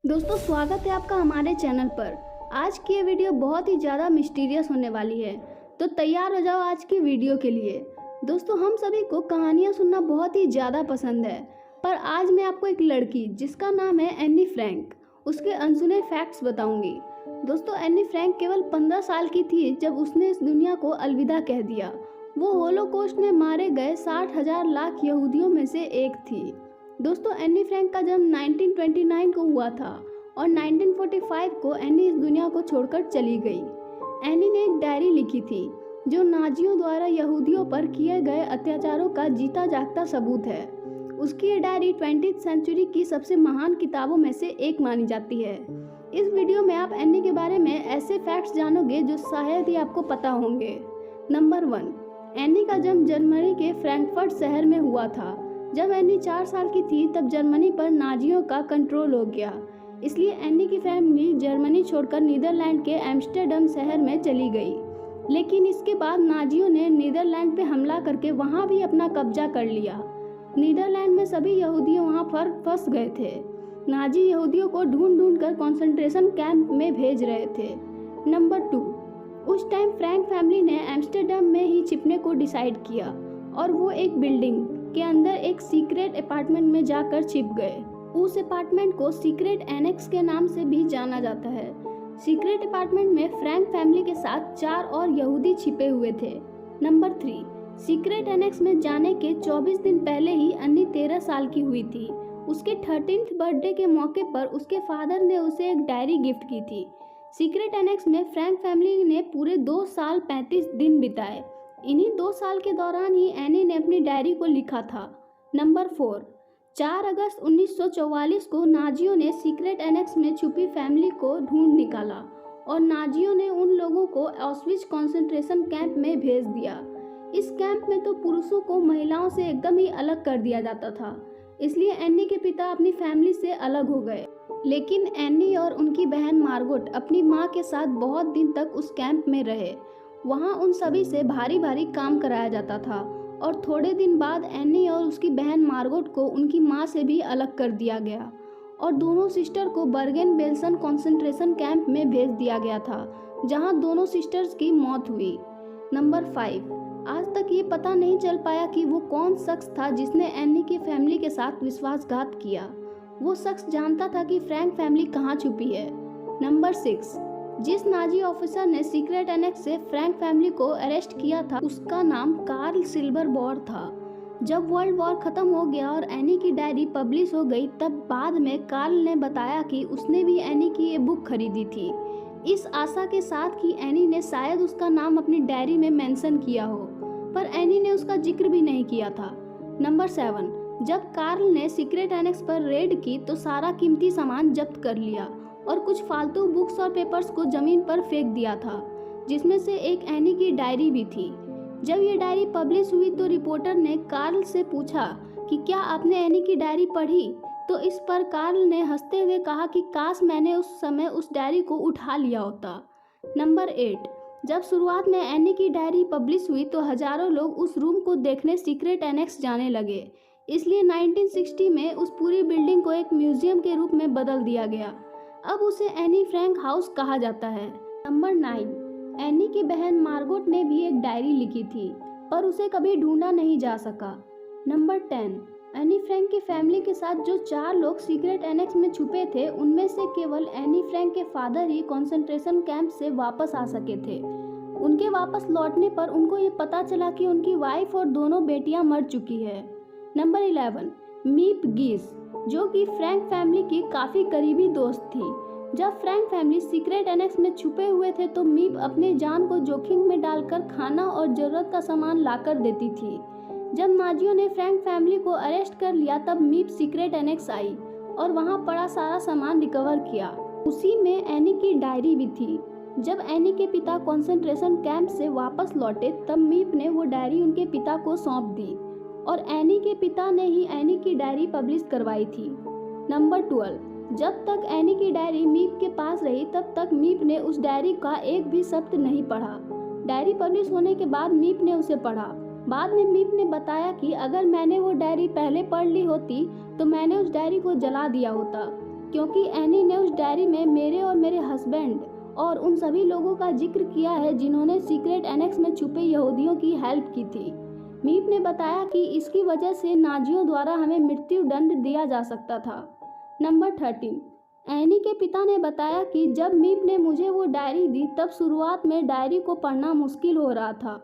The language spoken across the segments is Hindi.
दोस्तों स्वागत है आपका हमारे चैनल पर। आज की ये वीडियो बहुत ही ज़्यादा मिस्टीरियस होने वाली है, तो तैयार हो जाओ आज की वीडियो के लिए। दोस्तों हम सभी को कहानियाँ सुनना बहुत ही ज़्यादा पसंद है, पर आज मैं आपको एक लड़की जिसका नाम है एनी फ्रैंक, उसके अनसुने फैक्ट्स बताऊंगी। दोस्तों एनी फ्रैंक केवल 15 साल की थी जब उसने इस दुनिया को अलविदा कह दिया। वो होलोकॉस्ट में मारे गए 60,000 लाख यहूदियों में से एक थी। दोस्तों एनी फ्रैंक का जन्म 1929 को हुआ था और 1945 को एनी इस दुनिया को छोड़कर चली गई। एनी ने एक डायरी लिखी थी जो नाजियों द्वारा यहूदियों पर किए गए अत्याचारों का जीता जागता सबूत है। उसकी ये डायरी 20th सेंचुरी की सबसे महान किताबों में से एक मानी जाती है। इस वीडियो में आप एनी के बारे में ऐसे फैक्ट्स जानोगे जो शायद ही आपको पता होंगे। नंबर 1, एनी का जन्म जर्मनी के फ्रैंकफर्ट शहर में हुआ था। जब एनी 4 साल की थी तब जर्मनी पर नाजियों का कंट्रोल हो गया, इसलिए एनी की फैमिली जर्मनी छोड़कर नीदरलैंड के एम्स्टर्डम शहर में चली गई। लेकिन इसके बाद नाजियों ने नीदरलैंड पे हमला करके वहाँ भी अपना कब्जा कर लिया। नीदरलैंड में सभी यहूदी वहाँ पर फंस गए थे। नाजी यहूदियों को ढूंढ ढूंढ कर कॉन्सेंट्रेशन कैंप में भेज रहे थे। नंबर 2, उस टाइम फ्रैंक फैमिली ने एम्स्टर्डम में ही छिपने को डिसाइड किया और वो एक बिल्डिंग के अंदर एक सीक्रेट अपार्टमेंट में जाकर छिप गए। उस अपार्टमेंट को सीक्रेट एनेक्स के नाम से भी जाना जाता है। सीक्रेट अपार्टमेंट में फ्रैंक फैमिली के साथ 4 और यहूदी छिपे हुए थे। नंबर 3, सीक्रेट एनेक्स में जाने के 24 दिन पहले ही अन्नी 13 साल की हुई थी। उसके 13th बर्थडे के मौके पर उसके फादर ने उसे एक डायरी गिफ्ट की थी। सीक्रेट एनेक्स में फ्रैंक फैमिली ने पूरे 2 साल 35 दिन बिताए। इन्हीं 2 साल के दौरान ही एनी ने अपनी डायरी को लिखा था। नंबर 4, 4 अगस्त 1944 को नाजियों ने सीक्रेट एनेक्स में छुपी फैमिली को ढूंढ निकाला और नाजियों ने उन लोगों को ऑस्विच कॉन्सेंट्रेशन कैंप में भेज दिया। इस कैंप में तो पुरुषों को महिलाओं से एकदम ही अलग कर दिया जाता था, इसलिए एनी के पिता अपनी फैमिली से अलग हो गए। लेकिन एनी और उनकी बहन मार्गोट अपनी माँ के साथ बहुत दिन तक उस कैंप में रहे। वहाँ उन सभी से भारी भारी काम कराया जाता था और थोड़े दिन बाद एनी और उसकी बहन मार्गोट को उनकी माँ से भी अलग कर दिया गया और दोनों सिस्टर को बर्गेन बेल्सन कॉन्सेंट्रेशन कैंप में भेज दिया गया था, जहाँ दोनों सिस्टर्स की मौत हुई। नंबर 5, आज तक ये पता नहीं चल पाया कि वो कौन शख्स था जिसने एनी की फैमिली के साथ विश्वासघात किया। वो शख्स जानता था कि फ्रैंक फैमिली कहाँ छुपी है। नंबर 6, जिस नाजी ऑफिसर ने सीक्रेट एनेक्स से फ्रैंक फैमिली को अरेस्ट किया था उसका नाम कार्ल सिल्वरबॉर था। जब वर्ल्ड वॉर खत्म हो गया और एनी की डायरी पब्लिश हो गई तब बाद में कार्ल ने बताया कि उसने भी एनी की ये बुक खरीदी थी, इस आशा के साथ कि एनी ने शायद उसका नाम अपनी डायरी में मेंशन किया हो, पर एनी ने उसका जिक्र भी नहीं किया था। नंबर 7, जब कार्ल ने सीक्रेट एनेक्स पर रेड की तो सारा कीमती सामान जब्त कर लिया और कुछ फालतू बुक्स और पेपर्स को जमीन पर फेंक दिया था, जिसमें से एक एनी की डायरी भी थी। जब ये डायरी पब्लिश हुई तो रिपोर्टर ने कार्ल से पूछा कि क्या आपने एनी की डायरी पढ़ी, तो इस पर कार्ल ने हंसते हुए कहा कि काश मैंने उस समय उस डायरी को उठा लिया होता। नंबर 8, जब शुरुआत में एनी की डायरी पब्लिश हुई तो हजारों लोग उस रूम को देखने सीक्रेट एनेक्स जाने लगे, इसलिए 1960 में उस पूरी बिल्डिंग को एक म्यूजियम के रूप में बदल दिया गया। अब उसे एनी फ्रैंक हाउस कहा जाता है। नंबर 9, एनी की बहन मार्गोट ने भी एक डायरी लिखी थी, पर उसे कभी ढूंढा नहीं जा सका। नंबर 10, एनी फ्रैंक की फैमिली के साथ जो 4 लोग सीक्रेट एनेक्स में छुपे थे उनमें से केवल एनी फ्रैंक के फादर ही कॉन्सेंट्रेशन कैंप से वापस आ सके थे। उनके वापस लौटने पर उनको ये पता चला कि उनकी वाइफ और दोनों बेटियां मर चुकी है। नंबर 11, मीप गीस, जो कि फ्रैंक फैमिली की काफ़ी करीबी दोस्त थी। जब फ्रैंक फैमिली सीक्रेट एनेक्स में छुपे हुए थे तो मीप अपने जान को जोखिम में डालकर खाना और ज़रूरत का सामान लाकर देती थी। जब नाजियों ने फ्रैंक फैमिली को अरेस्ट कर लिया तब मीप सीक्रेट एनेक्स आई और वहां पड़ा सारा सामान रिकवर किया। उसी में एनी की डायरी भी थी। जब एनी के पिता कॉन्सेंट्रेशन कैंप से वापस लौटे तब मीप ने वो डायरी उनके पिता को सौंप दी और एनी के पिता ने ही एनी की डायरी पब्लिश करवाई थी। नंबर 12, जब तक एनी की डायरी मीप के पास रही तब तक मीप ने उस डायरी का एक भी शब्द नहीं पढ़ा। डायरी पब्लिश होने के बाद मीप ने उसे पढ़ा। बाद में मीप ने बताया कि अगर मैंने वो डायरी पहले पढ़ ली होती तो मैंने उस डायरी को जला दिया होता। क्योंकि एनी ने उस डायरी में मेरे और मेरे हस्बैंड और उन सभी लोगों का जिक्र किया है जिन्होंने सीक्रेट एनेक्स में छुपे यहूदियों की हेल्प की थी। मीप ने बताया कि इसकी वजह से नाजियों द्वारा हमें मृत्यु दंड दिया जा सकता था। नंबर 13, एनी के पिता ने बताया कि जब मीप ने मुझे वो डायरी दी तब शुरुआत में डायरी को पढ़ना मुश्किल हो रहा था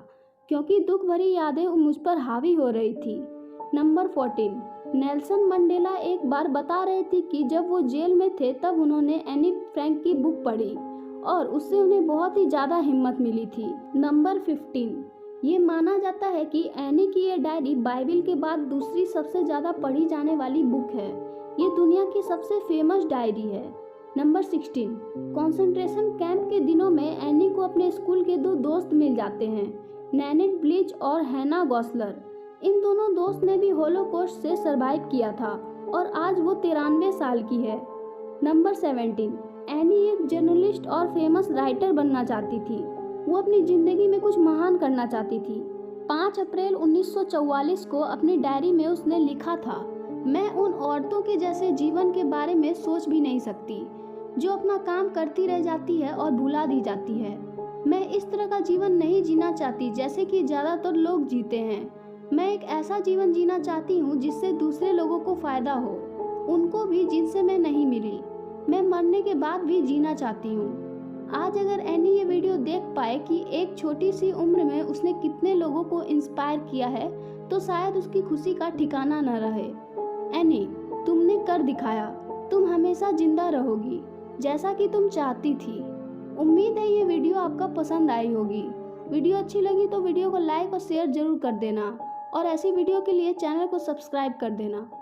क्योंकि दुख भरी यादें मुझ पर हावी हो रही थी। नंबर 14, नेल्सन मंडेला एक बार बता रहे थे कि जब वो जेल में थे तब उन्होंने एनी फ्रैंक की बुक पढ़ी और उससे उन्हें बहुत ही ज़्यादा हिम्मत मिली थी। नंबर 15, ये माना जाता है कि एनी की ये डायरी बाइबिल के बाद दूसरी सबसे ज़्यादा पढ़ी जाने वाली बुक है। ये दुनिया की सबसे फेमस डायरी है। नंबर 16, कंसंट्रेशन कैंप के दिनों में एनी को अपने स्कूल के 2 दोस्त मिल जाते हैं, नैनेट ब्लीच और हैना गॉसलर। इन दोनों दोस्त ने भी होलोकॉस्ट से सरवाइव किया था और आज वो 93 साल की है। नंबर 17, एनी एक जर्नलिस्ट और फेमस राइटर बनना चाहती थी। वो अपनी ज़िंदगी में कुछ महान करना चाहती थी। 5 अप्रैल 1944 को अपनी डायरी में उसने लिखा था, मैं उन औरतों के जैसे जीवन के बारे में सोच भी नहीं सकती जो अपना काम करती रह जाती है और भुला दी जाती है। मैं इस तरह का जीवन नहीं जीना चाहती जैसे कि ज़्यादातर लोग जीते हैं। मैं एक ऐसा जीवन जीना चाहती हूँ जिससे दूसरे लोगों को फ़ायदा हो, उनको भी जिनसे मैं नहीं मिली। मैं मरने के बाद भी जीना चाहती हूँ। आज अगर एनी ये वीडियो देख पाए कि एक छोटी सी उम्र में उसने कितने लोगों को इंस्पायर किया है तो शायद उसकी खुशी का ठिकाना न रहे। एनी, तुमने कर दिखाया। तुम हमेशा जिंदा रहोगी जैसा कि तुम चाहती थी। उम्मीद है ये वीडियो आपका पसंद आई होगी। वीडियो अच्छी लगी तो वीडियो को लाइक और शेयर जरूर कर देना और ऐसी वीडियो के लिए चैनल को सब्सक्राइब कर देना।